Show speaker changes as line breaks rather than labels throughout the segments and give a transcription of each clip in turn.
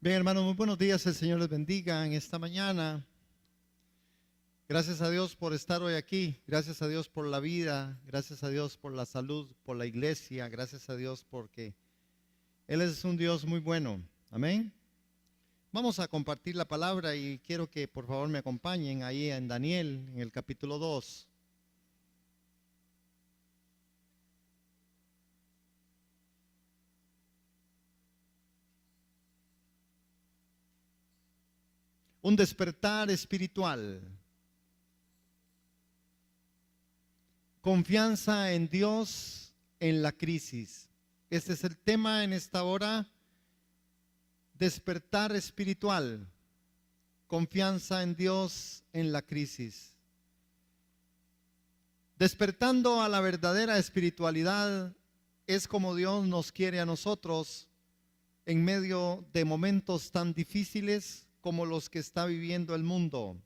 Bien, hermanos, muy buenos días. El Señor les bendiga en esta mañana. Gracias a Dios por estar hoy aquí. Gracias a Dios por la vida. Gracias a Dios por la salud, por la iglesia. Gracias a Dios porque Él es un Dios muy bueno. Amén. Vamos a compartir la palabra y quiero que por favor me acompañen ahí en Daniel, en el capítulo 2. Un despertar espiritual. Confianza en Dios en la crisis. Este es el tema en esta hora. Despertar espiritual. Confianza en Dios en la crisis. Despertando a la verdadera espiritualidad es como Dios nos quiere a nosotros en medio de momentos tan difíciles como los que está viviendo el mundo.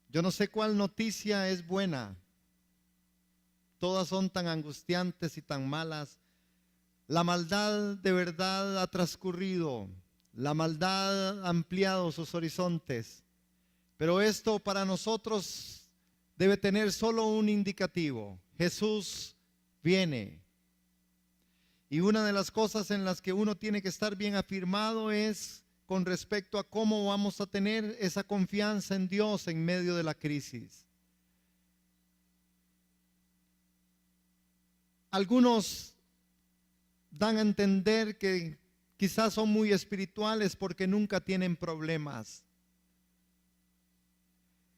Yo no sé cuál noticia es buena. Todas son tan angustiantes y tan malas. La maldad de verdad ha transcurrido. La maldad ha ampliado sus horizontes. Pero esto para nosotros debe tener solo un indicativo. Jesús viene. Y una de las cosas en las que uno tiene que estar bien afirmado es con respecto a cómo vamos a tener esa confianza en Dios en medio de la crisis. Algunos dan a entender que quizás son muy espirituales porque nunca tienen problemas.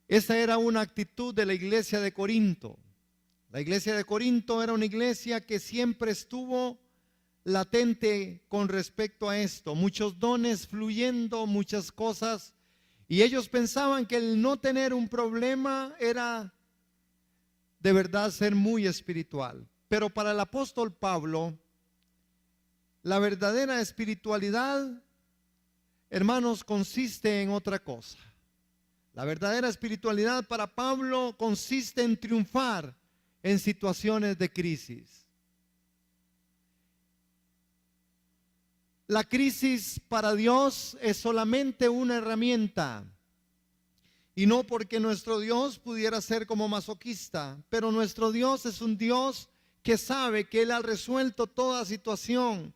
Esa era una actitud de la iglesia de Corinto. La iglesia de Corinto era una iglesia que siempre estuvo latente con respecto a esto, muchos dones fluyendo, muchas cosas, y ellos pensaban que el no tener un problema era de verdad ser muy espiritual. Pero para el apóstol Pablo, la verdadera espiritualidad, hermanos, consiste en otra cosa. La verdadera espiritualidad para Pablo consiste en triunfar en situaciones de crisis. La crisis para Dios es solamente una herramienta. Y no porque nuestro Dios pudiera ser como masoquista, pero nuestro Dios es un Dios que sabe que Él ha resuelto toda situación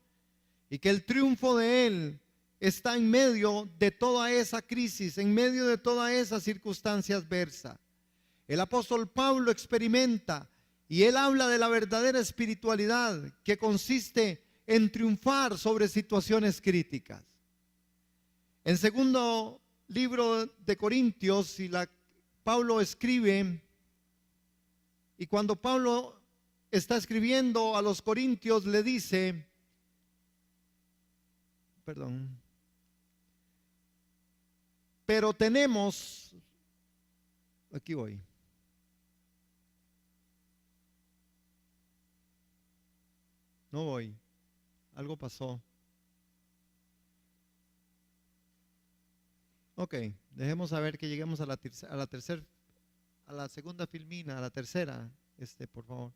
y que el triunfo de Él está en medio de toda esa crisis, en medio de toda esa circunstancia adversa. El apóstol Pablo experimenta y él habla de la verdadera espiritualidad que consiste en triunfar sobre situaciones críticas. En segundo libro de Corintios, Pablo escribe, y cuando Pablo está escribiendo a los corintios le dice, pero tenemos, aquí voy. No voy. Algo pasó. Ok, dejemos saber que lleguemos a la segunda filmina, a la tercera, por favor.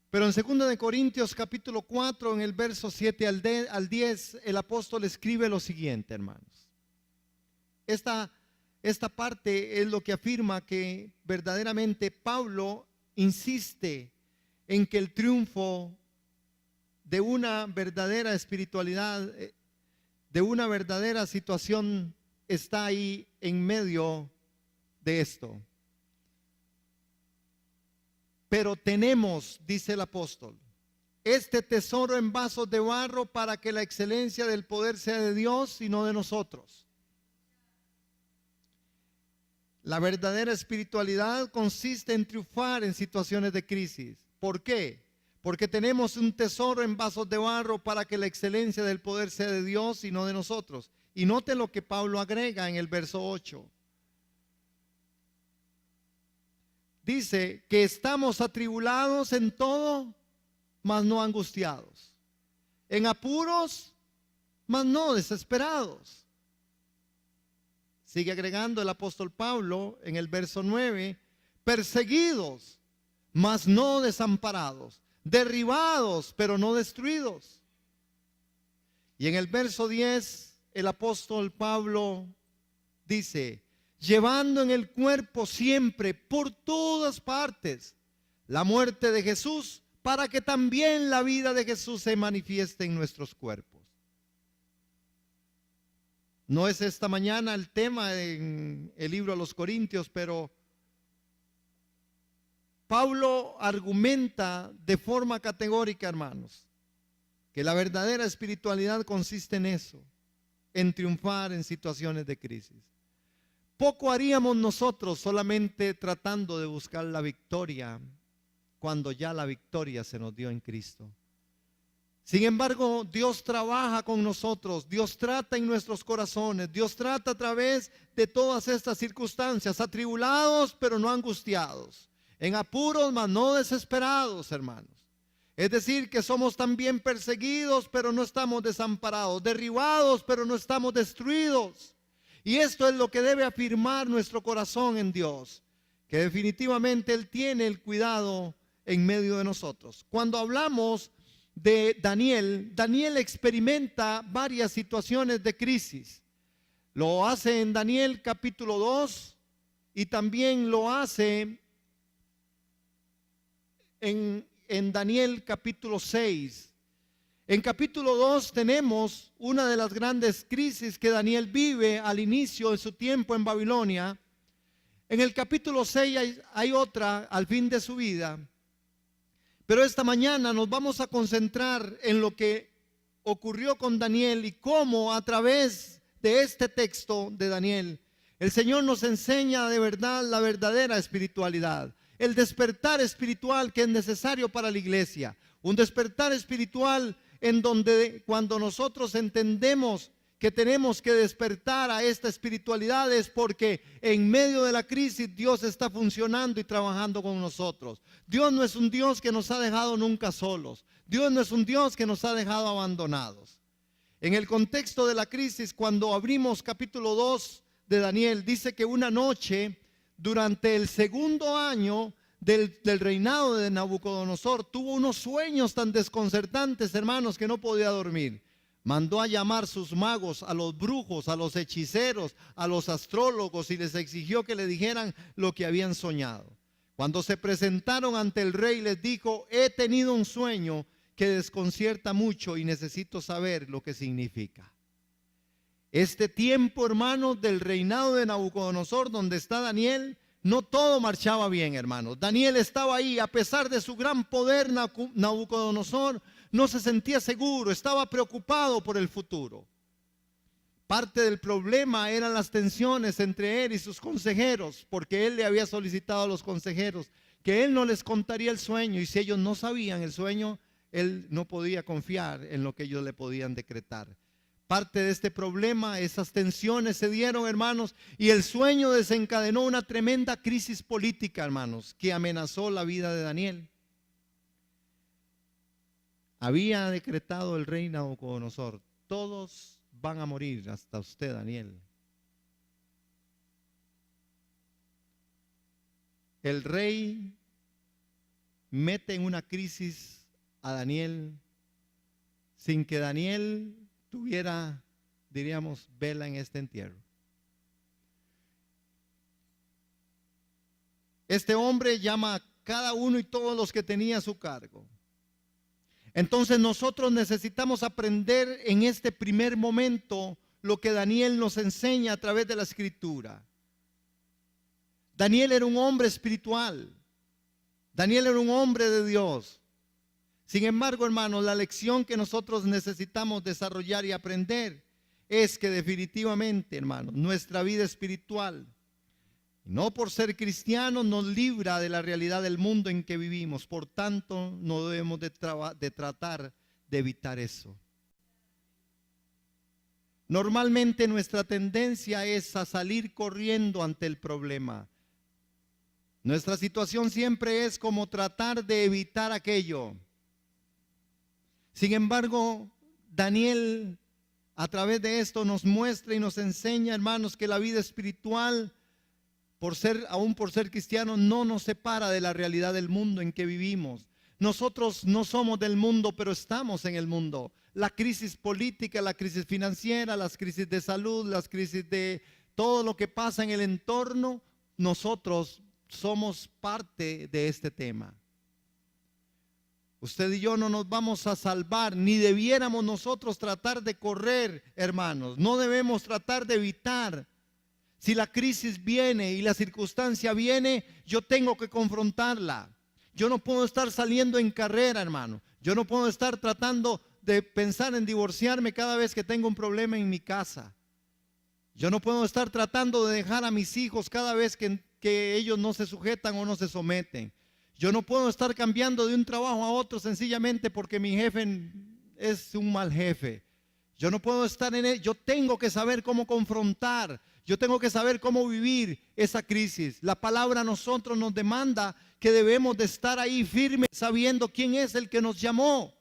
Pero en 2 de Corintios capítulo 4, en el verso 7 al 10, el apóstol escribe lo siguiente, hermanos. Esta parte es lo que afirma que verdaderamente Pablo insiste en que el triunfo de una verdadera espiritualidad, de una verdadera situación, está ahí en medio de esto. Pero tenemos, dice el apóstol, este tesoro en vasos de barro para que la excelencia del poder sea de Dios y no de nosotros. La verdadera espiritualidad consiste en triunfar en situaciones de crisis. ¿Por qué? Porque tenemos un tesoro en vasos de barro para que la excelencia del poder sea de Dios y no de nosotros. Y note lo que Pablo agrega en el verso 8. Dice que estamos atribulados en todo, mas no angustiados. En apuros, mas no desesperados. Sigue agregando el apóstol Pablo en el verso 9, perseguidos, mas no desamparados, derribados, pero no destruidos. Y en el verso 10, el apóstol Pablo dice, llevando en el cuerpo siempre, por todas partes, la muerte de Jesús, para que también la vida de Jesús se manifieste en nuestros cuerpos. No es esta mañana el tema en el libro a los Corintios, pero Pablo argumenta de forma categórica, hermanos, que la verdadera espiritualidad consiste en eso, en triunfar en situaciones de crisis. Poco haríamos nosotros solamente tratando de buscar la victoria cuando ya la victoria se nos dio en Cristo. Sin embargo, Dios trabaja con nosotros, Dios trata en nuestros corazones, Dios trata a través de todas estas circunstancias, atribulados pero no angustiados, en apuros mas no desesperados, hermanos. Es decir, que somos también perseguidos pero no estamos desamparados, derribados pero no estamos destruidos. Y esto es lo que debe afirmar nuestro corazón en Dios, que definitivamente Él tiene el cuidado en medio de nosotros. Cuando hablamos de Daniel, Daniel experimenta varias situaciones de crisis. Lo hace en Daniel capítulo 2 y también lo hace en Daniel capítulo 6. En capítulo 2 tenemos una de las grandes crisis que Daniel vive al inicio de su tiempo en Babilonia. En el capítulo 6 hay otra al fin de su vida. Pero esta mañana nos vamos a concentrar en lo que ocurrió con Daniel y cómo a través de este texto de Daniel, el Señor nos enseña de verdad la verdadera espiritualidad, el despertar espiritual que es necesario para la iglesia, un despertar espiritual en donde cuando nosotros entendemos que tenemos que despertar a esta espiritualidad es porque en medio de la crisis Dios está funcionando y trabajando con nosotros. Dios no es un Dios que nos ha dejado nunca solos. Dios no es un Dios que nos ha dejado abandonados. En el contexto de la crisis, cuando abrimos capítulo 2 de Daniel, dice que una noche durante el segundo año del reinado de Nabucodonosor tuvo unos sueños tan desconcertantes, hermanos, que no podía dormir. Mandó a llamar sus magos, a los brujos, a los hechiceros, a los astrólogos y les exigió que le dijeran lo que habían soñado. Cuando se presentaron ante el rey les dijo, he tenido un sueño que desconcierta mucho y necesito saber lo que significa. Este tiempo, hermanos, del reinado de Nabucodonosor, donde está Daniel, no todo marchaba bien, hermanos. Daniel estaba ahí, a pesar de su gran poder, Nabucodonosor no se sentía seguro, estaba preocupado por el futuro. Parte del problema eran las tensiones entre él y sus consejeros, porque él le había solicitado a los consejeros que él no les contaría el sueño, y si ellos no sabían el sueño, él no podía confiar en lo que ellos le podían decretar. Parte de este problema, esas tensiones se dieron, hermanos, y el sueño desencadenó una tremenda crisis política, hermanos, que amenazó la vida de Daniel. Había decretado el rey Nabucodonosor, todos van a morir, hasta usted, Daniel. El rey mete en una crisis a Daniel sin que Daniel tuviera, diríamos, vela en este entierro. Este hombre llama a cada uno y todos los que tenía a su cargo. Entonces nosotros necesitamos aprender en este primer momento lo que Daniel nos enseña a través de la Escritura. Daniel era un hombre espiritual. Daniel era un hombre de Dios. Sin embargo, hermanos, la lección que nosotros necesitamos desarrollar y aprender es que definitivamente, hermanos, nuestra vida espiritual, no por ser cristianos, nos libra de la realidad del mundo en que vivimos. Por tanto, no debemos de tratar de evitar eso. Normalmente nuestra tendencia es a salir corriendo ante el problema. Nuestra situación siempre es como tratar de evitar aquello. Sin embargo, Daniel a través de esto nos muestra y nos enseña, hermanos, que la vida espiritual aún por ser cristianos, no nos separa de la realidad del mundo en que vivimos. Nosotros no somos del mundo, pero estamos en el mundo. La crisis política, la crisis financiera, las crisis de salud, las crisis de todo lo que pasa en el entorno, nosotros somos parte de este tema. Usted y yo no nos vamos a salvar, ni debiéramos nosotros tratar de correr, hermanos. No debemos tratar de evitar. Si la crisis viene y la circunstancia viene, yo tengo que confrontarla. Yo no puedo estar saliendo en carrera, hermano. Yo no puedo estar tratando de pensar en divorciarme cada vez que tengo un problema en mi casa. Yo no puedo estar tratando de dejar a mis hijos cada vez que ellos no se sujetan o no se someten. Yo no puedo estar cambiando de un trabajo a otro sencillamente porque mi jefe es un mal jefe. Yo no puedo estar en él. Yo tengo que saber cómo confrontar. Yo tengo que saber cómo vivir esa crisis. La palabra a nosotros nos demanda que debemos de estar ahí firmes, sabiendo quién es el que nos llamó,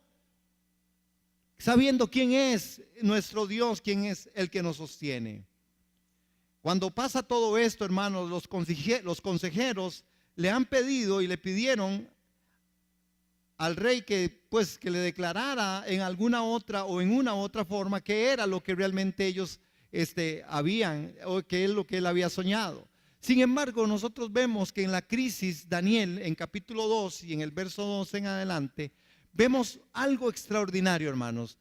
sabiendo quién es nuestro Dios, quién es el que nos sostiene. Cuando pasa todo esto, hermanos, los consejeros le han pedido y le pidieron al rey que le declarara en alguna otra o en una otra forma qué era lo que realmente ellos habían, o qué es lo que él había soñado. Sin embargo, nosotros vemos que en la crisis, Daniel, en capítulo 2 y en el verso 12 en adelante, vemos algo extraordinario, hermanos.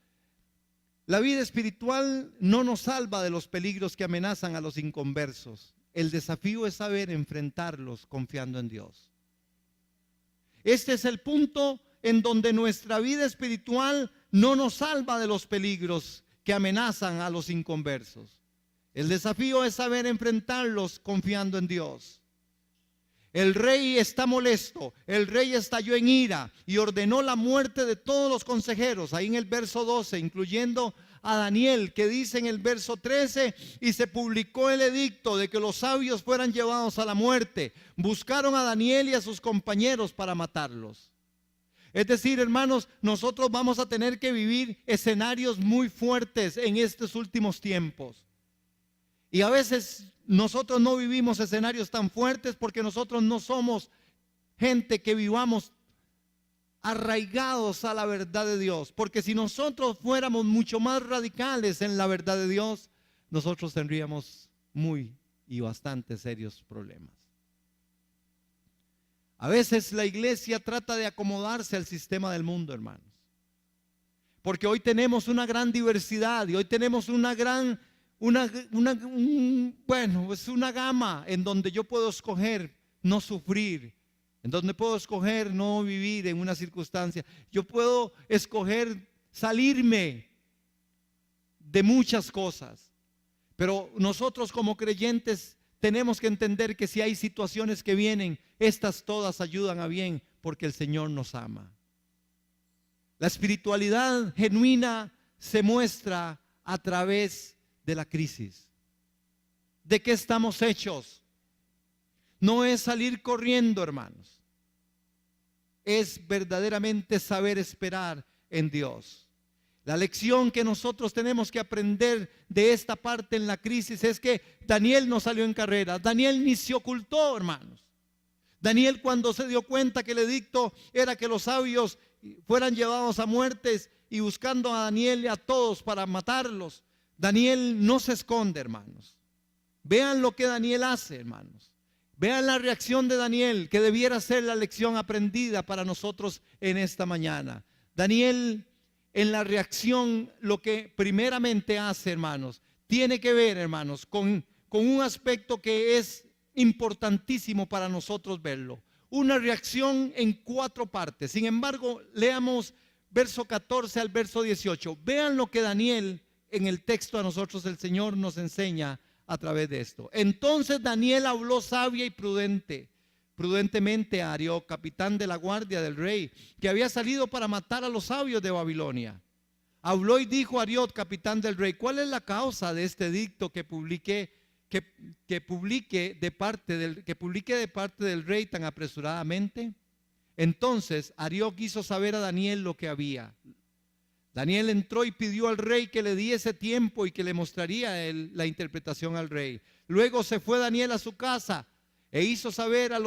La vida espiritual no nos salva de los peligros que amenazan a los inconversos. El desafío es saber enfrentarlos confiando en Dios. Este es el punto en donde nuestra vida espiritual no nos salva de los peligros que amenazan a los inconversos. El desafío es saber enfrentarlos confiando en Dios. El rey está molesto, el rey estalló en ira y ordenó la muerte de todos los consejeros, ahí en el verso 12, incluyendo a Daniel, que dice en el verso 13, y se publicó el edicto de que los sabios fueran llevados a la muerte. Buscaron a Daniel y a sus compañeros para matarlos. Es decir, hermanos, nosotros vamos a tener que vivir escenarios muy fuertes en estos últimos tiempos. Y a veces nosotros no vivimos escenarios tan fuertes porque nosotros no somos gente que vivamos arraigados a la verdad de Dios. Porque si nosotros fuéramos mucho más radicales en la verdad de Dios, nosotros tendríamos muy y bastante serios problemas. A veces la iglesia trata de acomodarse al sistema del mundo, hermanos. Porque hoy tenemos una gran diversidad y hoy tenemos una gama en donde yo puedo escoger no sufrir, en donde puedo escoger no vivir en una circunstancia. Yo puedo escoger salirme de muchas cosas. Pero nosotros como creyentes tenemos que entender que si hay situaciones que vienen, estas todas ayudan a bien porque el Señor nos ama. La espiritualidad genuina se muestra a través de la crisis. ¿De qué estamos hechos? No es salir corriendo, hermanos. Es verdaderamente saber esperar en Dios. La lección que nosotros tenemos que aprender de esta parte en la crisis es que Daniel no salió en carrera. Daniel ni se ocultó, hermanos. Daniel, cuando se dio cuenta que el edicto era que los sabios fueran llevados a muertes y buscando a Daniel y a todos para matarlos, Daniel no se esconde, hermanos. Vean lo que Daniel hace, hermanos. Vean la reacción de Daniel, que debiera ser la lección aprendida para nosotros en esta mañana. Daniel, en la reacción, lo que primeramente hace, hermanos, tiene que ver, hermanos, con un aspecto que es importantísimo para nosotros verlo. Una reacción en 4 partes. Sin embargo, leamos verso 14 al verso 18. Vean lo que Daniel, en el texto a nosotros el Señor nos enseña a través de esto. Entonces Daniel habló sabia y prudentemente a Arioc, capitán de la guardia del rey, que había salido para matar a los sabios de Babilonia. Habló y dijo a Arioc, capitán del rey: ¿cuál es la causa de este edicto que publique de parte del rey tan apresuradamente? Entonces Arioc hizo saber a Daniel lo que había. Daniel entró y pidió al rey que le diese tiempo y que le mostraría la interpretación al rey. Luego se fue Daniel a su casa. E hizo saber a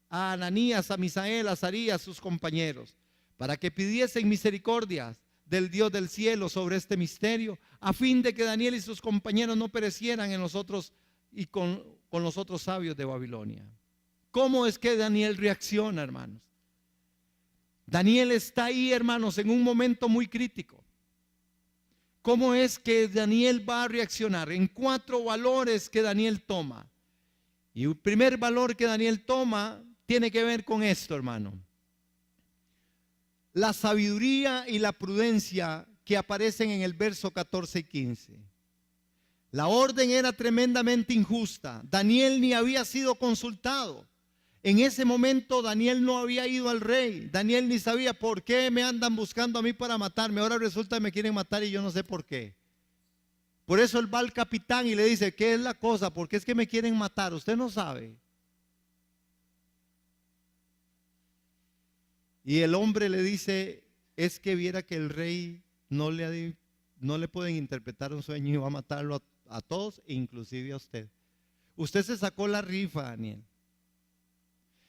Ananías, a Misael, a Azarías, sus compañeros, para que pidiesen misericordia del Dios del cielo sobre este misterio, a fin de que Daniel y sus compañeros no perecieran en nosotros y con los otros sabios de Babilonia. ¿Cómo es que Daniel reacciona, hermanos? Daniel está ahí, hermanos, en un momento muy crítico. ¿Cómo es que Daniel va a reaccionar? En 4 valores que Daniel toma. Y el primer valor que Daniel toma tiene que ver con esto, hermano. La sabiduría y la prudencia que aparecen en el verso 14 y 15. La orden era tremendamente injusta. Daniel ni había sido consultado. En ese momento Daniel no había ido al rey. Daniel ni sabía por qué me andan buscando a mí para matarme. Ahora resulta que me quieren matar y yo no sé por qué. Por eso él va al capitán y le dice, ¿qué es la cosa? ¿Por qué es que me quieren matar? Usted no sabe. Y el hombre le dice, es que viera que el rey no le pueden interpretar un sueño y va a matarlo a todos, inclusive a usted. Usted se sacó la rifa, Daniel.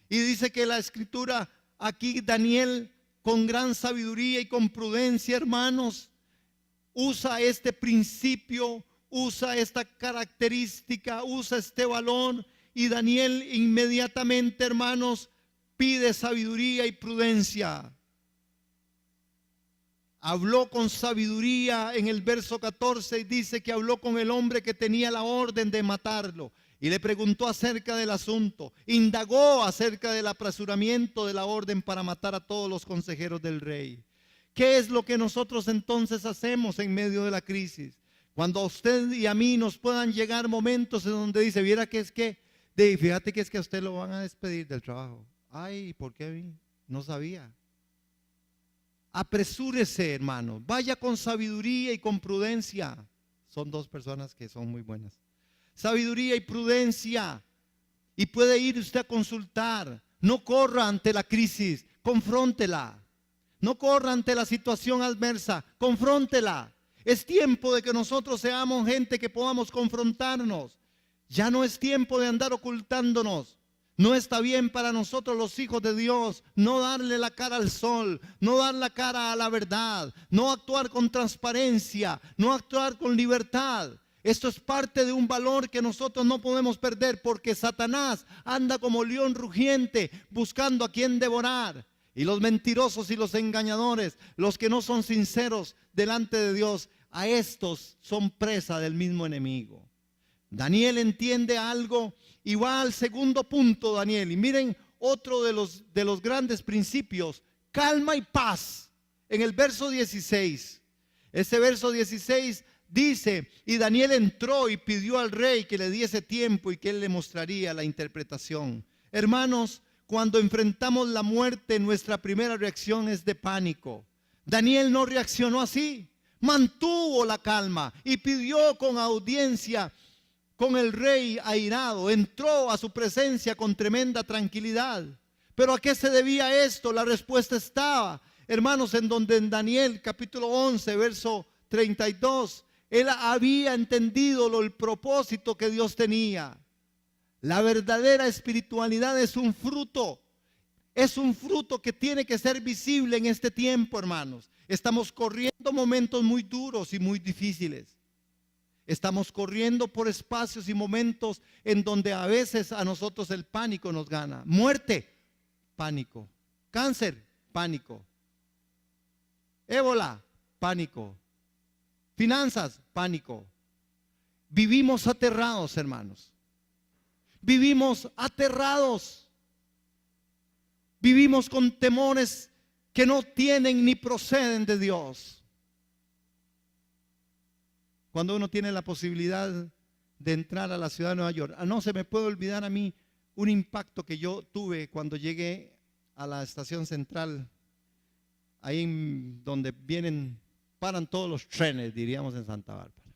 Y dice que la escritura aquí, Daniel, con gran sabiduría y con prudencia, hermanos, usa este principio, usa esta característica, usa este valor. Y Daniel inmediatamente, hermanos, pide sabiduría y prudencia. Habló con sabiduría en el verso 14 y dice que habló con el hombre que tenía la orden de matarlo. Y le preguntó acerca del asunto, indagó acerca del apresuramiento de la orden para matar a todos los consejeros del rey. ¿Qué es lo que nosotros entonces hacemos en medio de la crisis? Cuando a usted y a mí nos puedan llegar momentos en donde dice, viera que es que, fíjate que es que a usted lo van a despedir del trabajo. Ay, ¿por qué a mí? No sabía. Apresúrese, hermano, vaya con sabiduría y con prudencia. Son 2 personas que son muy buenas. Sabiduría y prudencia. Y puede ir usted a consultar. No corra ante la crisis, confróntela. No corra ante la situación adversa, confróntela. Es tiempo de que nosotros seamos gente que podamos confrontarnos. Ya no es tiempo de andar ocultándonos. No está bien para nosotros los hijos de Dios no darle la cara al sol, no dar la cara a la verdad, no actuar con transparencia, no actuar con libertad. Esto es parte de un valor que nosotros no podemos perder, porque Satanás anda como león rugiente buscando a quien devorar. Y los mentirosos y los engañadores, los que no son sinceros delante de Dios, a estos son presa del mismo enemigo. Daniel entiende algo y va al segundo punto, Daniel. Y miren otro de los grandes principios, calma y paz. En el verso 16, ese verso 16 dice, y Daniel entró y pidió al rey que le diese tiempo y que él le mostraría la interpretación. Hermanos, cuando enfrentamos la muerte, nuestra primera reacción es de pánico. Daniel no reaccionó así, mantuvo la calma y pidió con audiencia con el rey airado, entró a su presencia con tremenda tranquilidad. ¿Pero a qué se debía esto? La respuesta estaba, hermanos, en donde en Daniel capítulo 11, verso 32, él había entendido el propósito que Dios tenía. La verdadera espiritualidad es un fruto que tiene que ser visible en este tiempo, hermanos. Estamos corriendo momentos muy duros y muy difíciles. Estamos corriendo por espacios y momentos en donde a veces a nosotros el pánico nos gana. Muerte, pánico. Cáncer, pánico. Ébola, pánico. Finanzas, pánico. Vivimos aterrados, hermanos. Vivimos aterrados. Vivimos con temores que no tienen ni proceden de Dios. Cuando uno tiene la posibilidad de entrar a la ciudad de Nueva York, no se me puede olvidar a mí un impacto que yo tuve cuando llegué a la estación central, ahí donde paran todos los trenes, diríamos en Santa Bárbara.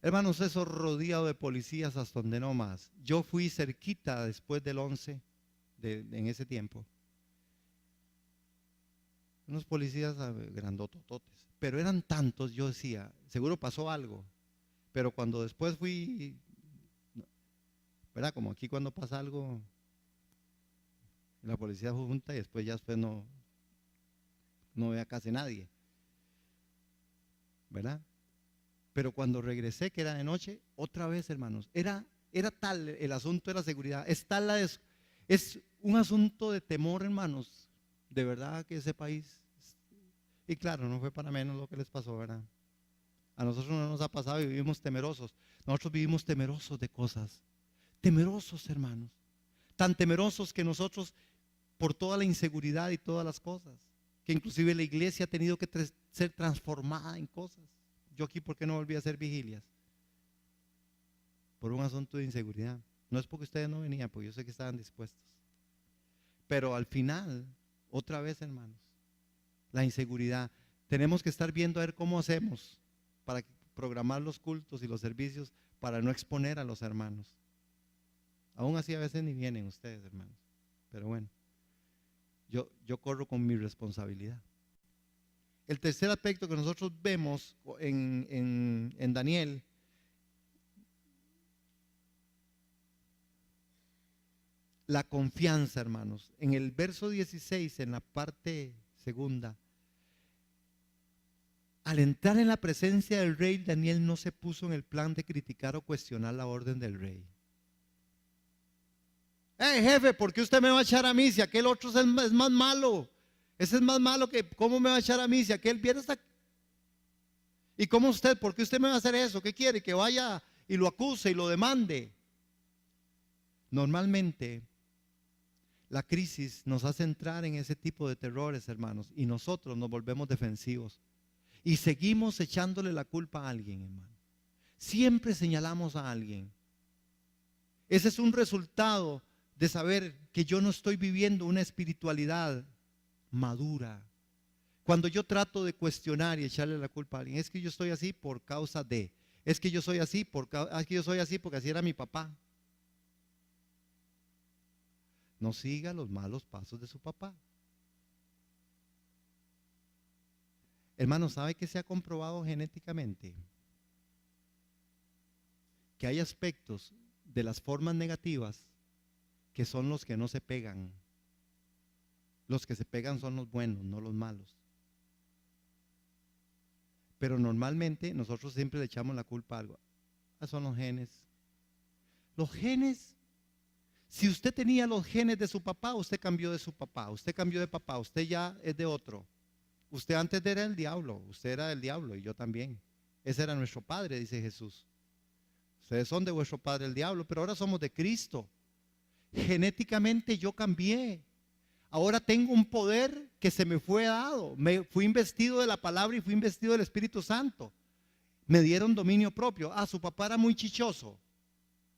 Hermanos, eso rodeado de policías hasta donde no más. Yo fui cerquita después del 11, en ese tiempo. Unos policías grandotototes, pero eran tantos, yo decía, seguro pasó algo. Pero cuando después fui, ¿verdad? Como aquí cuando pasa algo, la policía junta y después ya después no ve a casi nadie, ¿verdad? Pero cuando regresé, que era de noche, otra vez, hermanos, era tal el asunto de la seguridad, es un asunto de temor, hermanos, de verdad que ese país, y claro, no fue para menos lo que les pasó, ¿verdad? A nosotros no nos ha pasado y vivimos temerosos. Nosotros vivimos temerosos de cosas, temerosos, hermanos, tan temerosos que nosotros, por toda la inseguridad y todas las cosas, que inclusive la iglesia ha tenido que ser transformada en cosas. Yo aquí, ¿por qué no volví a hacer vigilias? Por un asunto de inseguridad. No es porque ustedes no venían, porque yo sé que estaban dispuestos. Pero al final, otra vez, hermanos, la inseguridad. Tenemos que estar viendo a ver cómo hacemos para programar los cultos y los servicios para no exponer a los hermanos. Aún así a veces ni vienen ustedes, hermanos. Pero bueno, yo corro con mi responsabilidad. El tercer aspecto que nosotros vemos en Daniel, la confianza, hermanos. En el verso 16, en la parte segunda, al entrar en la presencia del rey, Daniel no se puso en el plan de criticar o cuestionar la orden del rey. Jefe, ¿por qué usted me va a echar a mí si aquel otro es más malo? Ese es más malo que, ¿cómo me va a echar a mí si aquel viene hasta... ¿Y cómo usted? ¿Por qué usted me va a hacer eso? ¿Qué quiere? Que vaya y lo acuse y lo demande. Normalmente, la crisis nos hace entrar en ese tipo de terrores, hermanos, y nosotros nos volvemos defensivos y seguimos echándole la culpa a alguien, hermano. Siempre señalamos a alguien. Ese es un resultado de saber que yo no estoy viviendo una espiritualidad madura. Cuando yo trato de cuestionar y echarle la culpa a alguien, es que yo estoy así por causa de, es que yo soy así es que yo soy así porque así era mi papá. No siga los malos pasos de su papá. Hermano, ¿sabe que se ha comprobado genéticamente? Que hay aspectos de las formas negativas que son los que no se pegan. Los que se pegan son los buenos, no los malos. Pero normalmente nosotros siempre le echamos la culpa a algo. Son los genes. Los genes, si usted tenía los genes de su papá, usted cambió de su papá, usted cambió de papá, usted ya es de otro. Usted antes era el diablo, usted era del diablo y yo también. Ese era nuestro padre, dice Jesús. Ustedes son de vuestro padre el diablo, pero ahora somos de Cristo. Genéticamente yo cambié. Ahora tengo un poder que se me fue dado. Me fui investido de la palabra y fui investido del Espíritu Santo. Me dieron dominio propio. Su papá era muy chichoso.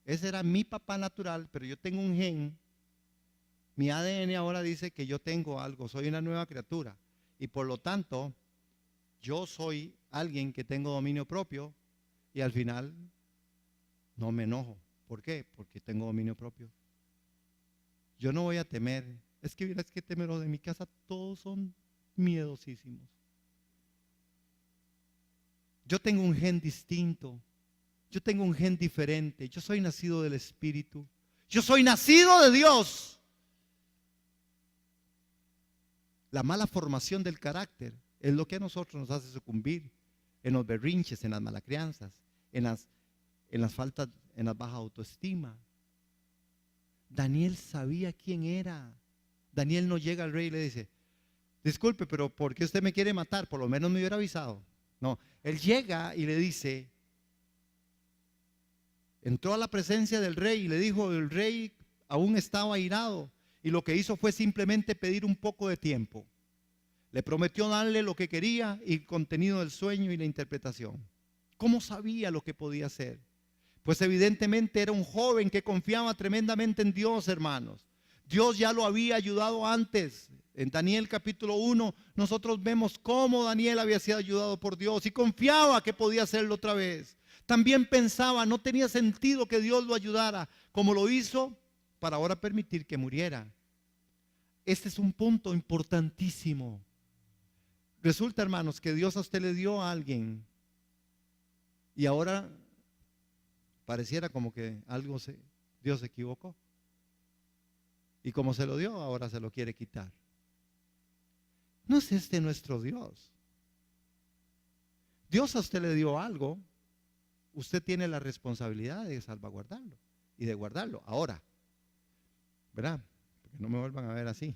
Ese era mi papá natural, pero yo tengo un gen. Mi ADN ahora dice que yo tengo algo, soy una nueva criatura. Y por lo tanto, yo soy alguien que tengo dominio propio y al final no me enojo. ¿Por qué? Porque tengo dominio propio. Yo no voy a temer. Es que miras que temeroso. En mi casa todos son miedosísimos. Yo tengo un gen distinto. Yo tengo un gen diferente. Yo soy nacido del Espíritu. Yo soy nacido de Dios. La mala formación del carácter es lo que a nosotros nos hace sucumbir en los berrinches, en las malacrianzas, en las faltas, en la baja autoestima. Daniel sabía quién era. Daniel no llega al rey y le dice, disculpe, pero ¿por qué usted me quiere matar? Por lo menos me hubiera avisado. No, él llega y le dice, entró a la presencia del rey y le dijo, el rey aún estaba airado y lo que hizo fue simplemente pedir un poco de tiempo. Le prometió darle lo que quería y el contenido del sueño y la interpretación. ¿Cómo sabía lo que podía hacer? Pues evidentemente era un joven que confiaba tremendamente en Dios, hermanos. Dios ya lo había ayudado antes. En Daniel capítulo 1 nosotros vemos cómo Daniel había sido ayudado por Dios y confiaba que podía hacerlo otra vez. También pensaba, no tenía sentido que Dios lo ayudara como lo hizo para ahora permitir que muriera. Este es un punto importantísimo. Resulta, hermanos, que Dios a usted le dio a alguien y ahora pareciera como que Dios se equivocó. Y como se lo dio, ahora se lo quiere quitar. No es este nuestro Dios. Dios a usted le dio algo, usted tiene la responsabilidad de salvaguardarlo y de guardarlo. Ahora, ¿verdad? Porque no me vuelvan a ver así.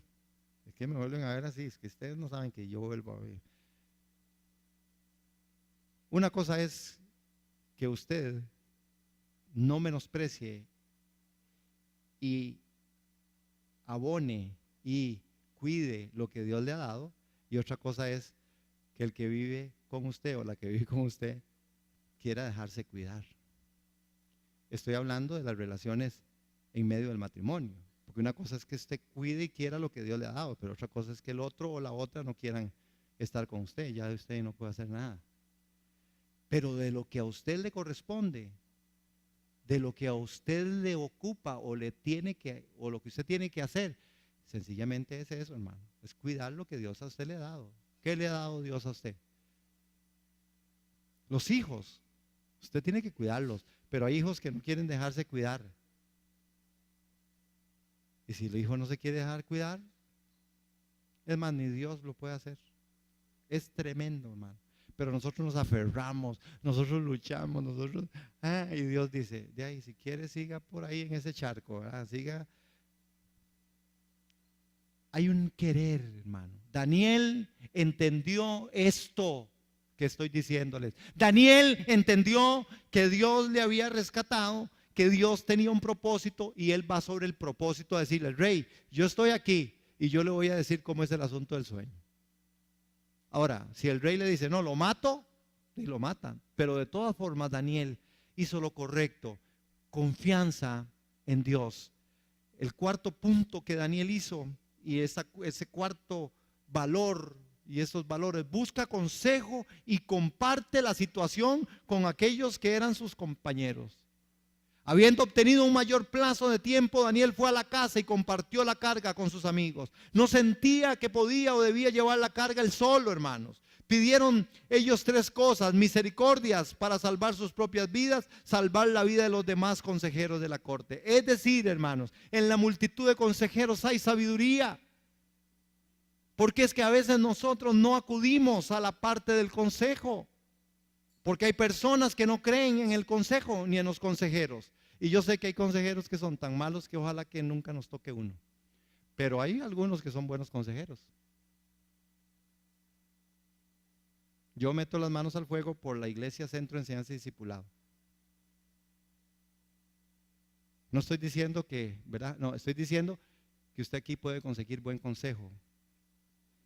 Es que me vuelven a ver así, es que ustedes no saben que yo vuelvo a ver. Una cosa es que usted no menosprecie y abone y cuide lo que Dios le ha dado, y otra cosa es que el que vive con usted o la que vive con usted quiera dejarse cuidar. Estoy hablando de las relaciones en medio del matrimonio, porque una cosa es que usted cuide y quiera lo que Dios le ha dado, pero otra cosa es que el otro o la otra no quieran estar con usted, ya de usted no puede hacer nada. Pero de lo que a usted le corresponde, de lo que a usted le ocupa o le tiene que, o lo que usted tiene que hacer, sencillamente es eso, hermano, es cuidar lo que Dios a usted le ha dado. ¿Qué le ha dado Dios a usted? Los hijos, usted tiene que cuidarlos, pero hay hijos que no quieren dejarse cuidar. Y si el hijo no se quiere dejar cuidar, es más, ni Dios lo puede hacer. Es tremendo, hermano. Pero nosotros nos aferramos, nosotros luchamos, y Dios dice, de ahí, si quiere siga por ahí en ese charco, siga. Hay un querer, hermano. Daniel entendió esto que estoy diciéndoles. Daniel entendió que Dios le había rescatado, que Dios tenía un propósito, y él va sobre el propósito a decirle, rey, yo estoy aquí y yo le voy a decir cómo es el asunto del sueño. Ahora, si el rey le dice, no, lo mato, y lo matan. Pero de todas formas, Daniel hizo lo correcto. Confianza en Dios. El cuarto punto que Daniel hizo, y ese cuarto valor y esos valores, busca consejo y comparte la situación con aquellos que eran sus compañeros. Habiendo obtenido un mayor plazo de tiempo, Daniel fue a la casa y compartió la carga con sus amigos. No sentía que podía o debía llevar la carga él solo, hermanos. Pidieron ellos tres cosas: misericordias para salvar sus propias vidas, salvar la vida de los demás consejeros de la corte. Es decir, hermanos, en la multitud de consejeros hay sabiduría. Porque es que a veces nosotros no acudimos a la parte del consejo. Porque hay personas que no creen en el consejo ni en los consejeros. Y yo sé que hay consejeros que son tan malos que ojalá que nunca nos toque uno. Pero hay algunos que son buenos consejeros. Yo meto las manos al fuego por la Iglesia Centro de Enseñanza y Discipulado. No estoy diciendo que, ¿verdad? No, estoy diciendo que usted aquí puede conseguir buen consejo.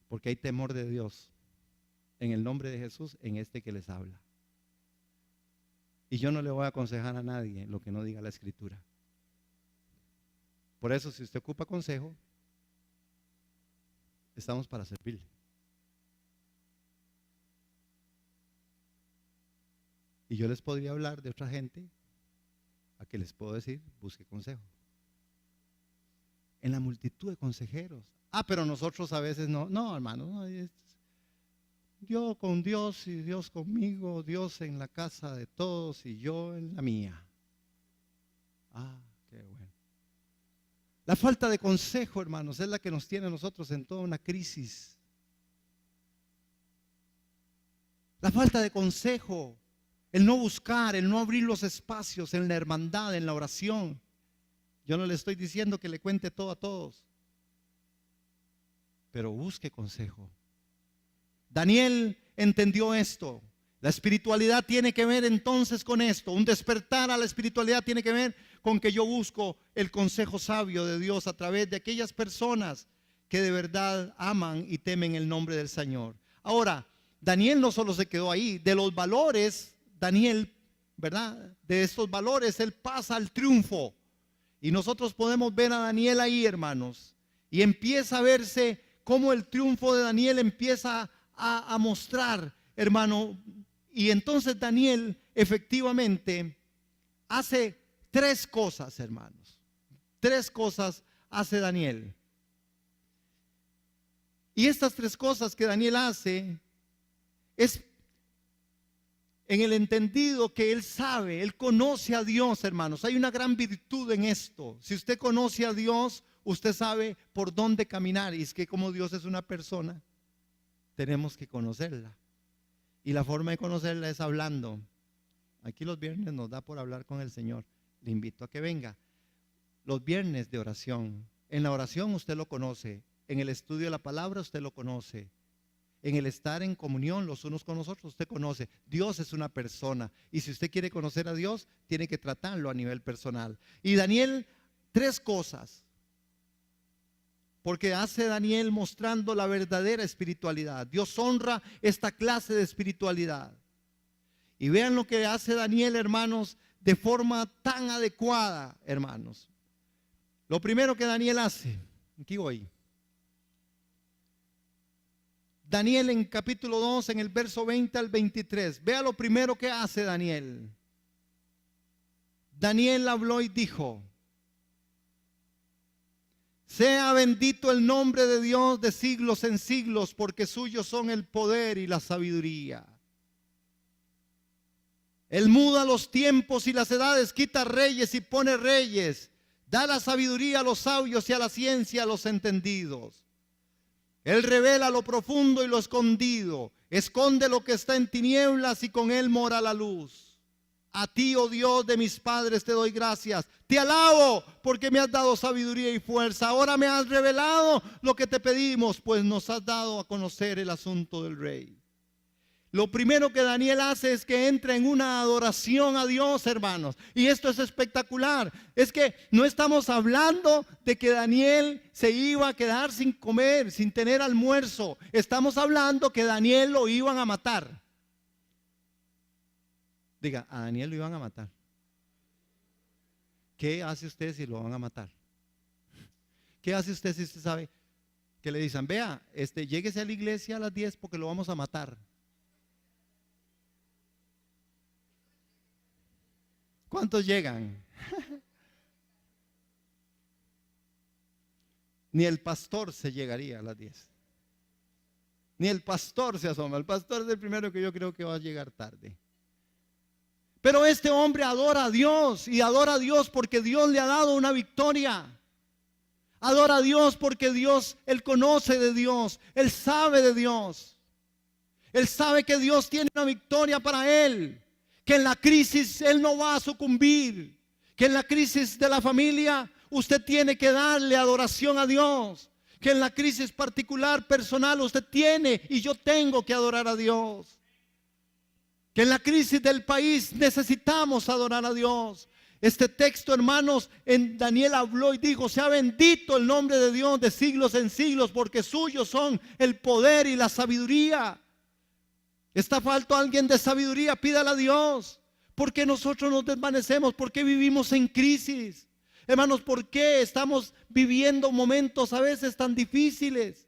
Porque hay temor de Dios en el nombre de Jesús en este que les habla. Y yo no le voy a aconsejar a nadie lo que no diga la Escritura. Por eso, si usted ocupa consejo, estamos para servirle. Y yo les podría hablar de otra gente a que les puedo decir, busque consejo. En la multitud de consejeros. Pero nosotros a veces no, hermano, no, yo con Dios y Dios conmigo, Dios en la casa de todos y yo en la mía. Qué bueno. La falta de consejo, hermanos, es la que nos tiene a nosotros en toda una crisis. La falta de consejo, el no buscar, el no abrir los espacios en la hermandad, en la oración. Yo no le estoy diciendo que le cuente todo a todos, pero busque consejo. Daniel entendió esto. La espiritualidad tiene que ver entonces con esto. Un despertar a la espiritualidad tiene que ver con que yo busco el consejo sabio de Dios a través de aquellas personas que de verdad aman y temen el nombre del Señor. Ahora, Daniel no solo se quedó ahí. De los valores, Daniel, ¿verdad? De estos valores, él pasa al triunfo. Y nosotros podemos ver a Daniel ahí, hermanos. Y empieza a verse cómo el triunfo de Daniel empieza a mostrar, hermano. Y entonces Daniel efectivamente hace tres cosas, hermanos. Tres cosas hace Daniel. Y estas tres cosas que Daniel hace en el entendido que él sabe, él conoce a Dios, hermanos. Hay una gran virtud en esto. Si usted conoce a Dios, usted sabe por dónde caminar. Y es que como Dios es una persona, tenemos que conocerla. Y la forma de conocerla es hablando. Aquí los viernes nos da por hablar con el Señor. Le invito a que venga. Los viernes de oración. En la oración usted lo conoce. En el estudio de la palabra usted lo conoce. En el estar en comunión los unos con los otros usted conoce. Dios es una persona. Y si usted quiere conocer a Dios, tiene que tratarlo a nivel personal. Y Daniel, 3 cosas. Porque hace Daniel mostrando la verdadera espiritualidad. Dios honra esta clase de espiritualidad. Y vean lo que hace Daniel, hermanos, de forma tan adecuada, hermanos. Lo primero que Daniel hace, aquí voy. Daniel en capítulo 2, en el verso 20 al 23. Vea lo primero que hace Daniel. Daniel habló y dijo: sea bendito el nombre de Dios de siglos en siglos, porque suyos son el poder y la sabiduría. Él muda los tiempos y las edades, quita reyes y pone reyes, da la sabiduría a los sabios y a la ciencia a los entendidos. Él revela lo profundo y lo escondido, esconde lo que está en tinieblas y con él mora la luz. A ti, oh Dios de mis padres, te doy gracias. Te alabo porque me has dado sabiduría y fuerza. Ahora me has revelado lo que te pedimos, pues nos has dado a conocer el asunto del rey. Lo primero que Daniel hace es que entra en una adoración a Dios, hermanos. Y esto es espectacular. Es que no estamos hablando de que Daniel se iba a quedar sin comer, sin tener almuerzo. Estamos hablando que Daniel lo iban a matar. Diga, a Daniel lo iban a matar. ¿Qué hace usted si lo van a matar? ¿Qué hace usted si usted sabe que le dicen, vea, lléguese a la iglesia a las 10 porque lo vamos a matar? ¿Cuántos llegan? Ni el pastor se llegaría a las 10. Ni el pastor se asoma. El pastor es el primero que yo creo que va a llegar tarde. Pero este hombre adora a Dios y adora a Dios porque Dios le ha dado una victoria. Adora a Dios porque Dios, él conoce de Dios, él sabe de Dios. Él sabe que Dios tiene una victoria para él. Que en la crisis él no va a sucumbir, que en la crisis de la familia usted tiene que darle adoración a Dios, que en la crisis particular, personal, usted tiene y yo tengo que adorar a Dios, que en la crisis del país necesitamos adorar a Dios. Este texto, hermanos, en Daniel habló y dijo: sea bendito el nombre de Dios de siglos en siglos, porque suyos son el poder y la sabiduría. ¿Está falto alguien de sabiduría? Pídala a Dios. ¿Por qué nosotros nos desvanecemos? ¿Por qué vivimos en crisis? Hermanos, ¿por qué estamos viviendo momentos a veces tan difíciles?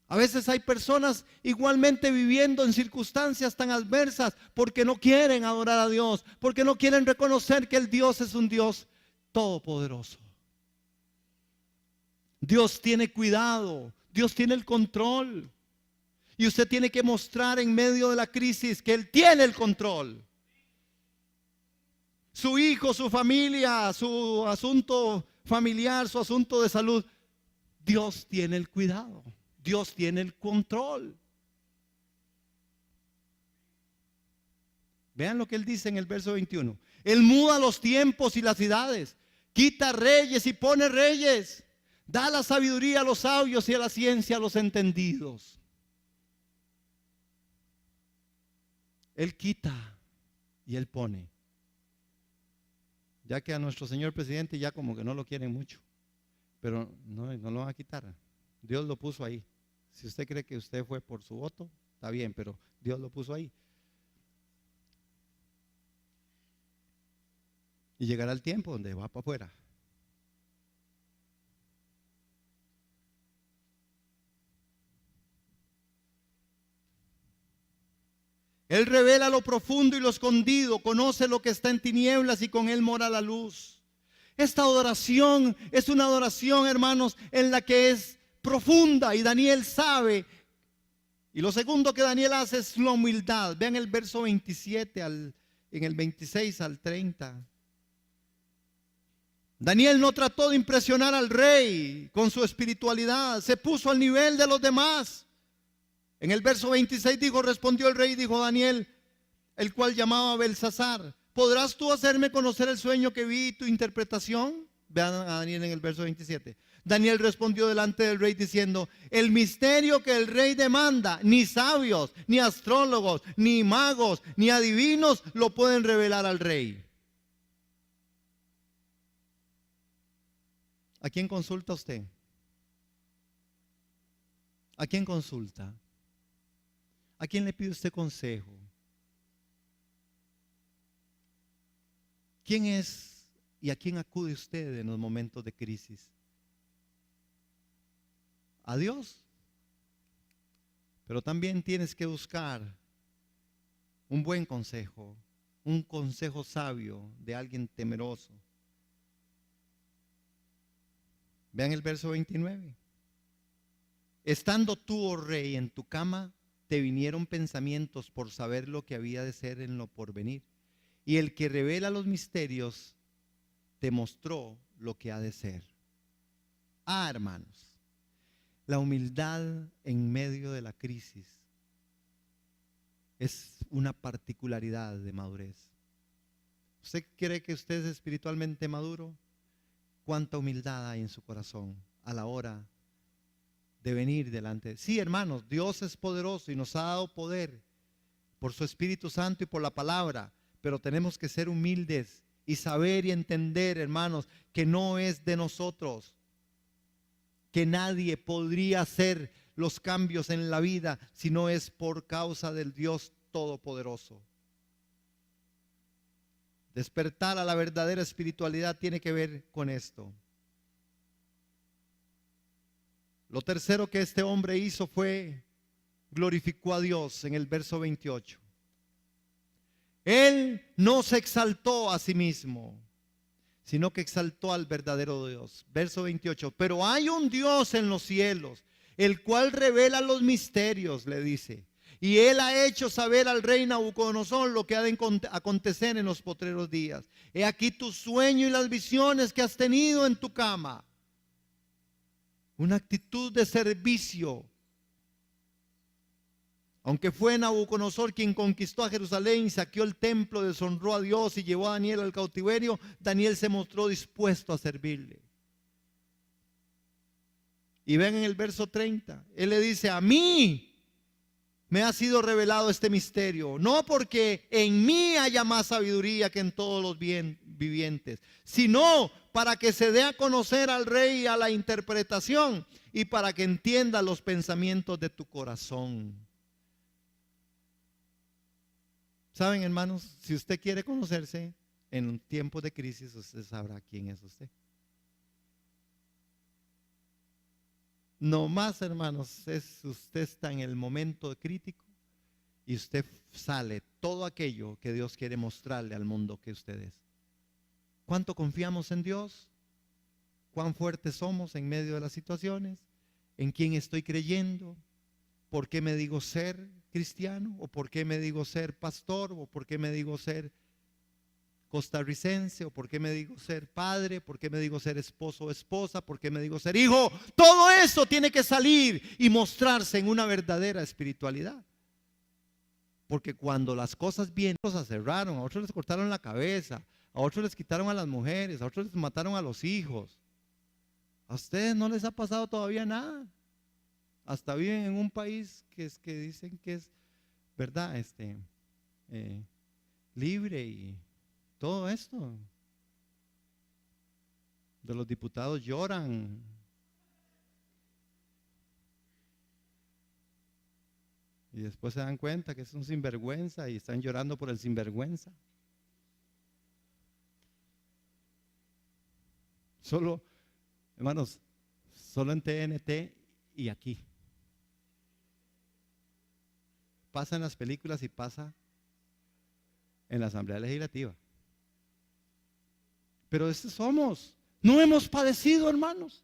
A veces hay personas igualmente viviendo en circunstancias tan adversas porque no quieren adorar a Dios, porque no quieren reconocer que el Dios es un Dios todopoderoso. Dios tiene cuidado, Dios tiene el control. Y usted tiene que mostrar en medio de la crisis que Él tiene el control. Su hijo, su familia, su asunto familiar, su asunto de salud, Dios tiene el cuidado. Dios tiene el control. Vean lo que Él dice en el verso 21. Él muda los tiempos y las edades, quita reyes y pone reyes, da la sabiduría a los sabios y a la ciencia a los entendidos. Él quita y Él pone. Ya que a nuestro señor presidente ya como que no lo quieren mucho, pero no lo van a quitar. Dios lo puso ahí. Si usted cree que usted fue por su voto, está bien, pero Dios lo puso ahí. Y llegará el tiempo donde va para afuera. Él revela lo profundo y lo escondido, conoce lo que está en tinieblas y con Él mora la luz. Esta adoración es una adoración, hermanos, en la que es profunda y Daniel sabe Y lo segundo que Daniel hace es la humildad. Vean el verso 27 en el 26 al 30. Daniel no trató de impresionar al rey con su espiritualidad, se puso al nivel de los demás. En el verso 26 dijo, respondió el rey, dijo Daniel, el cual llamaba a Belsasar, ¿podrás tú hacerme conocer el sueño que vi y tu interpretación? Vean a Daniel en el verso 27. Daniel respondió delante del rey diciendo, el misterio que el rey demanda, ni sabios, ni astrólogos, ni magos, ni adivinos lo pueden revelar al rey. ¿A quién consulta usted? ¿A quién consulta? ¿A quién le pide usted consejo? ¿Quién es y a quién acude usted en los momentos de crisis? A Dios. Pero también tienes que buscar un buen consejo, un consejo sabio de alguien temeroso. Vean el verso 29. Estando tú, oh rey, en tu cama, te vinieron pensamientos por saber lo que había de ser en lo porvenir. Y el que revela los misterios te mostró lo que ha de ser. Hermanos, la humildad en medio de la crisis es una particularidad de madurez. ¿Usted cree que usted es espiritualmente maduro? ¿Cuánta humildad hay en su corazón a la hora de venir delante? Sí, hermanos, Dios es poderoso y nos ha dado poder por su Espíritu Santo y por la palabra, pero tenemos que ser humildes y saber y entender, hermanos, que no es de nosotros, que nadie podría hacer los cambios en la vida si no es por causa del Dios Todopoderoso. Despertar a la verdadera espiritualidad tiene que ver con esto. Lo tercero que este hombre hizo fue glorificó a Dios en el verso 28. Él no se exaltó a sí mismo, sino que exaltó al verdadero Dios. Verso 28. Pero hay un Dios en los cielos, el cual revela los misterios, le dice. Y él ha hecho saber al rey Nabucodonosor lo que ha de acontecer en los postreros días. He aquí tu sueño y las visiones que has tenido en tu cama. Una actitud de servicio. Aunque fue Nabucodonosor quien conquistó a Jerusalén, saqueó el templo, deshonró a Dios y llevó a Daniel al cautiverio, Daniel se mostró dispuesto a servirle. Y ven en el verso 30, él le dice, a mí me ha sido revelado este misterio, no porque en mí haya más sabiduría que en todos los vivientes, sino para que se dé a conocer al rey a la interpretación y para que entienda los pensamientos de tu corazón. Saben, hermanos, si usted quiere conocerse en un tiempo de crisis, usted sabrá quién es usted. No más, hermanos, usted está en el momento crítico y usted sale todo aquello que Dios quiere mostrarle al mundo que usted es. ¿Cuánto confiamos en Dios? ¿Cuán fuertes somos en medio de las situaciones? ¿En quién estoy creyendo? ¿Por qué me digo ser cristiano? ¿O por qué me digo ser pastor? ¿O por qué me digo ser costarricense? ¿O por qué me digo ser padre? ¿Por qué me digo ser esposo o esposa? ¿Por qué me digo ser hijo? Todo eso tiene que salir y mostrarse en una verdadera espiritualidad. Porque cuando las cosas vienen, los cerraron, a otros les cortaron la cabeza, a otros les quitaron a las mujeres, a otros les mataron a los hijos. ¿A ustedes no les ha pasado todavía nada? Hasta viven en un país que dicen que es, ¿verdad? Libre y todo esto. De los diputados lloran. Y después se dan cuenta que es un sinvergüenza y están llorando por el sinvergüenza. Solo, hermanos, solo en TNT y aquí. Pasa en las películas y pasa en la Asamblea Legislativa. Pero somos, no hemos padecido, hermanos.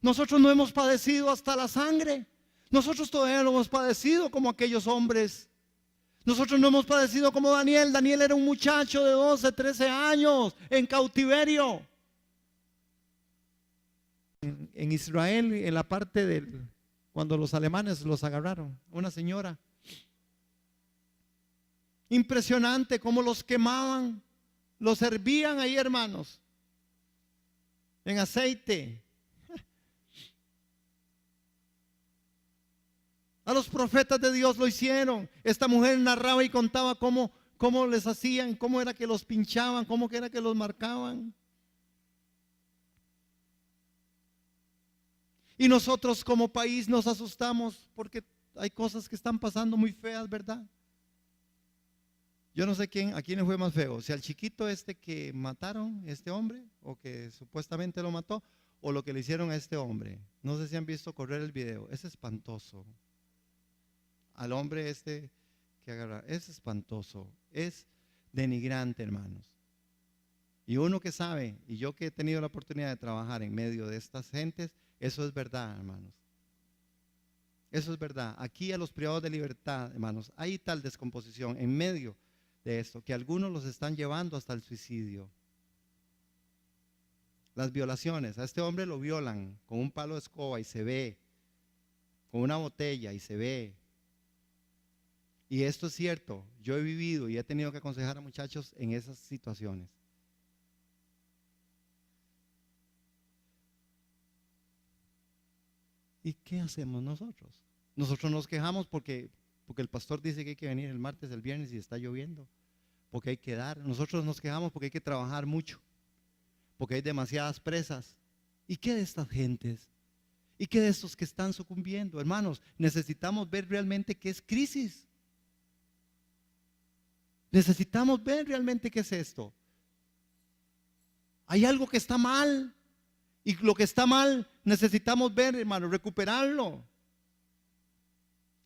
Nosotros no hemos padecido hasta la sangre. Nosotros todavía no hemos padecido como aquellos hombres. Nosotros no hemos padecido como Daniel. Daniel era un muchacho de 12, 13 años en cautiverio. En Israel, en la parte cuando los alemanes los agarraron, una señora. Impresionante cómo los quemaban, los hervían ahí, hermanos, en aceite. A los profetas de Dios lo hicieron. Esta mujer narraba y contaba cómo les hacían, cómo era que los pinchaban, cómo era que los marcaban. Y nosotros como país nos asustamos porque hay cosas que están pasando muy feas, ¿verdad? Yo no sé a quién le fue más feo, si al chiquito este que mataron, este hombre, o que supuestamente lo mató, o lo que le hicieron a este hombre. No sé si han visto correr el video, es espantoso. Al hombre este que agarra, es espantoso, es denigrante, hermanos. Y uno que sabe, y yo que he tenido la oportunidad de trabajar en medio de estas gentes, eso es verdad, hermanos. Eso es verdad. Aquí a los privados de libertad, hermanos, hay tal descomposición en medio de esto, que algunos los están llevando hasta el suicidio. Las violaciones, a este hombre lo violan con un palo de escoba y se ve, con una botella y se ve. Y esto es cierto, yo he vivido y he tenido que aconsejar a muchachos en esas situaciones. ¿Y qué hacemos nosotros? Nosotros nos quejamos porque el pastor dice que hay que venir el martes, el viernes y está lloviendo, porque hay que dar. Nosotros nos quejamos porque hay que trabajar mucho, porque hay demasiadas presas. ¿Y qué de estas gentes? ¿Y qué de estos que están sucumbiendo? Hermanos, necesitamos ver realmente qué es crisis. Necesitamos ver realmente qué es esto. Hay algo que está mal. Y lo que está mal necesitamos ver, hermano, recuperarlo.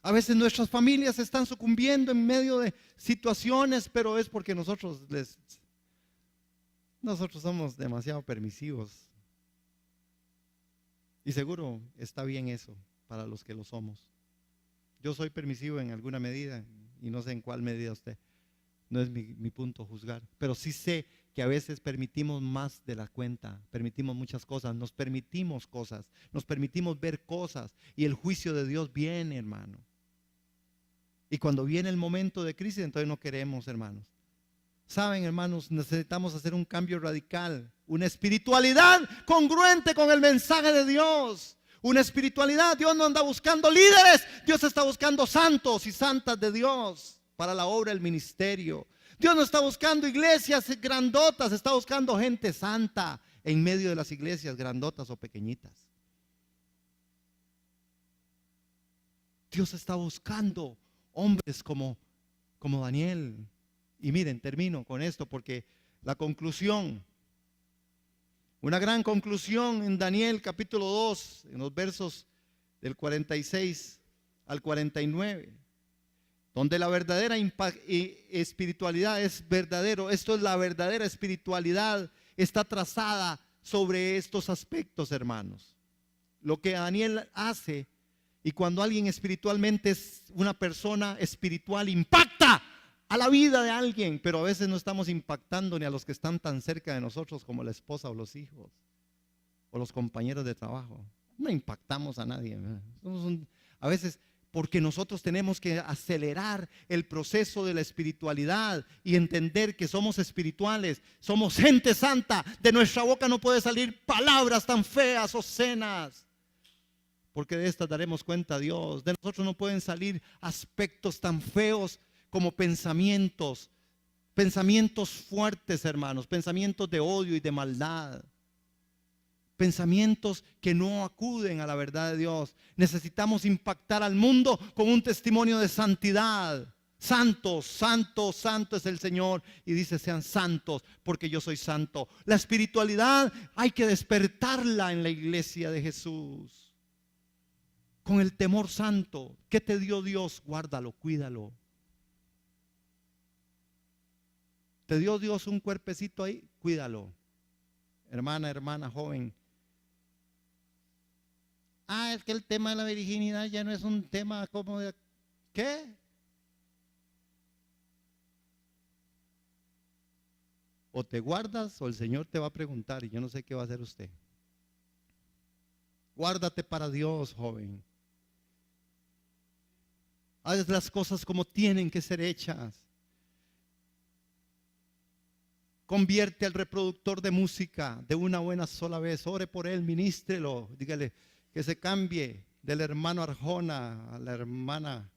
A veces nuestras familias están sucumbiendo en medio de situaciones, pero es porque nosotros somos demasiado permisivos. Y seguro está bien eso para los que lo somos. Yo soy permisivo en alguna medida y no sé en cuál medida usted. No es mi punto juzgar, pero sí sé que a veces permitimos más de la cuenta, permitimos muchas cosas, nos permitimos cosas, nos permitimos ver cosas y el juicio de Dios viene, hermano. Y cuando viene el momento de crisis, entonces no queremos, hermanos. Saben, hermanos, necesitamos hacer un cambio radical, una espiritualidad congruente con el mensaje de Dios. Una espiritualidad, Dios no anda buscando líderes, Dios está buscando santos y santas de Dios para la obra del ministerio. Dios no está buscando iglesias grandotas, está buscando gente santa en medio de las iglesias grandotas o pequeñitas. Dios está buscando hombres como Daniel. Y miren, termino con esto porque la conclusión, una gran conclusión en Daniel capítulo 2, en los versos del 46 al 49. Donde la verdadera espiritualidad es verdadero. Esto es la verdadera espiritualidad. Está trazada sobre estos aspectos, hermanos. Lo que Daniel hace, y cuando alguien espiritualmente es una persona espiritual, impacta a la vida de alguien, pero a veces no estamos impactando ni a los que están tan cerca de nosotros como la esposa o los hijos o los compañeros de trabajo. No impactamos a nadie. A veces porque nosotros tenemos que acelerar el proceso de la espiritualidad y entender que somos espirituales, somos gente santa. De nuestra boca no puede salir palabras tan feas, obscenas, porque de estas daremos cuenta a Dios. De nosotros no pueden salir aspectos tan feos como pensamientos fuertes, hermanos, pensamientos de odio y de maldad. Pensamientos que no acuden a la verdad de Dios. Necesitamos impactar al mundo con un testimonio de santidad. Santo, santo, santo es el Señor. Y dice, sean santos porque yo soy santo. La espiritualidad hay que despertarla en la iglesia de Jesús. Con el temor santo. ¿Qué te dio Dios? Guárdalo, cuídalo. ¿Te dio Dios un cuerpecito ahí? Cuídalo. Hermana, joven.
Es que el tema de la virginidad ya no es un tema como de... ¿Qué? O te guardas o el Señor te va a preguntar y yo no sé qué va a hacer usted. Guárdate para Dios, joven. Haz las cosas como tienen que ser hechas. Convierte al reproductor de música de una buena sola vez. Ore por él, ministrelo. Dígale que se cambie del hermano Arjona a la hermana.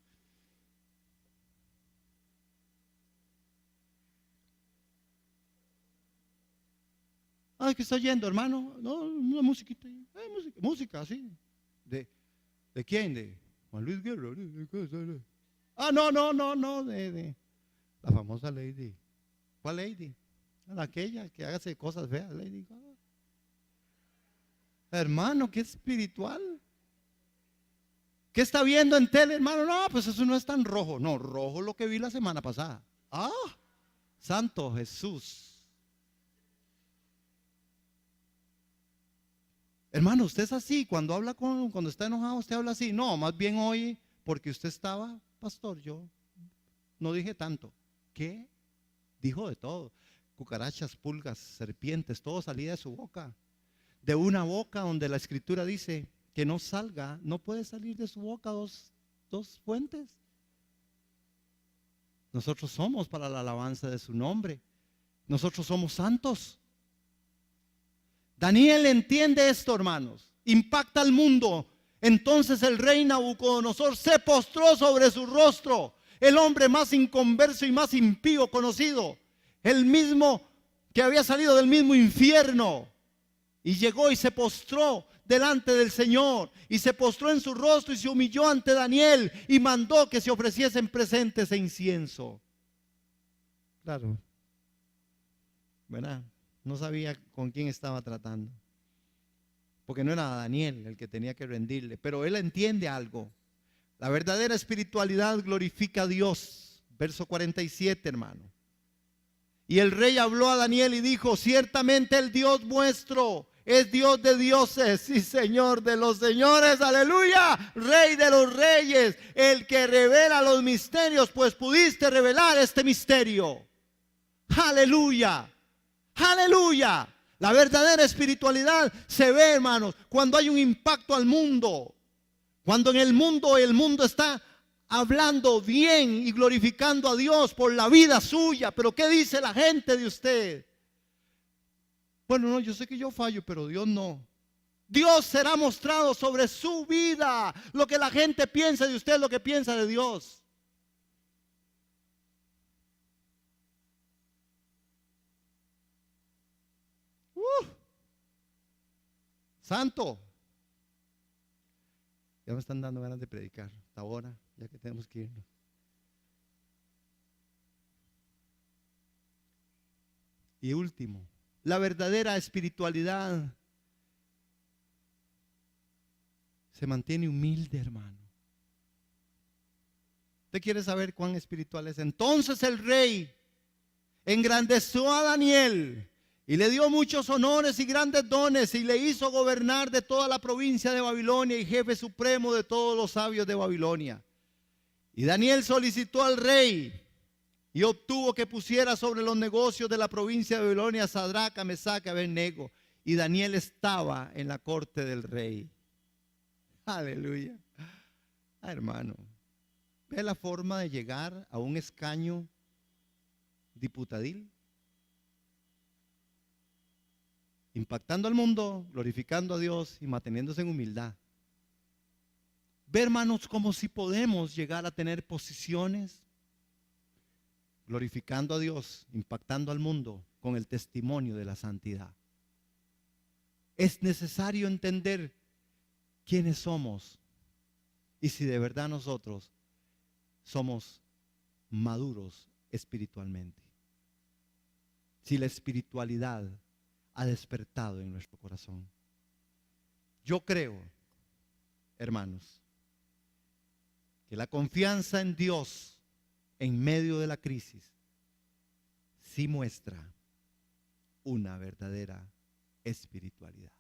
¿Qué está oyendo, hermano? No, una musiquita. Música, sí. ¿De quién? De Juan Luis Guerra. No. De la famosa Lady. ¿Cuál Lady? Aquella que hace cosas feas, Lady Gaga. Hermano, qué espiritual. ¿Qué está viendo en tele, hermano? No, pues eso no es tan rojo. No, rojo lo que vi la semana pasada. Santo Jesús. Hermano, usted es así, cuando está enojado, usted habla así. No, más bien hoy, porque usted estaba, pastor, yo no dije tanto. ¿Qué? Dijo de todo. Cucarachas, pulgas, serpientes, todo salía de su boca. De una boca donde la escritura dice que no salga, no puede salir de su boca dos fuentes. Nosotros somos para la alabanza de su nombre. Nosotros somos santos. Daniel entiende esto, hermanos. Impacta al mundo. Entonces el rey Nabucodonosor se postró sobre su rostro. El hombre más inconverso y más impío conocido. El mismo que había salido del mismo infierno. Y llegó y se postró delante del Señor. Y se postró en su rostro y se humilló ante Daniel. Y mandó que se ofreciesen presentes e incienso. Claro. ¿Verdad? No sabía con quién estaba tratando. Porque no era Daniel el que tenía que rendirle. Pero él entiende algo. La verdadera espiritualidad glorifica a Dios. Verso 47, hermano. Y el rey habló a Daniel y dijo: ciertamente el Dios vuestro es Dios de dioses y Señor de los señores. Aleluya. Rey de los reyes. El que revela los misterios. Pues pudiste revelar este misterio. Aleluya. Aleluya. La verdadera espiritualidad se ve, hermanos, cuando hay un impacto al mundo. Cuando en el mundo está hablando bien y glorificando a Dios por la vida suya. Pero ¿qué dice la gente de usted? Bueno, no, yo sé que yo fallo, pero Dios no. Dios será mostrado sobre su vida. Lo que la gente piensa de usted es lo que piensa de Dios. Santo. Ya me están dando ganas de predicar. Hasta ahora, ya que tenemos que irnos. Y último, la verdadera espiritualidad se mantiene humilde, hermano. ¿Usted quiere saber cuán espiritual es? Entonces el rey engrandeció a Daniel y le dio muchos honores y grandes dones y le hizo gobernar de toda la provincia de Babilonia y jefe supremo de todos los sabios de Babilonia. Y Daniel solicitó al rey y obtuvo que pusiera sobre los negocios de la provincia de Babilonia a Sadrach, a Mesach, a Abednego. Y Daniel estaba en la corte del rey. Aleluya. Hermano, ¿ve la forma de llegar a un escaño diputadil? Impactando al mundo, glorificando a Dios y manteniéndose en humildad. Ve, hermanos, como si podemos llegar a tener posiciones glorificando a Dios, impactando al mundo con el testimonio de la santidad. Es necesario entender quiénes somos y si de verdad nosotros somos maduros espiritualmente. Si la espiritualidad ha despertado en nuestro corazón. Yo creo, hermanos, que la confianza en Dios en medio de la crisis sí muestra una verdadera espiritualidad.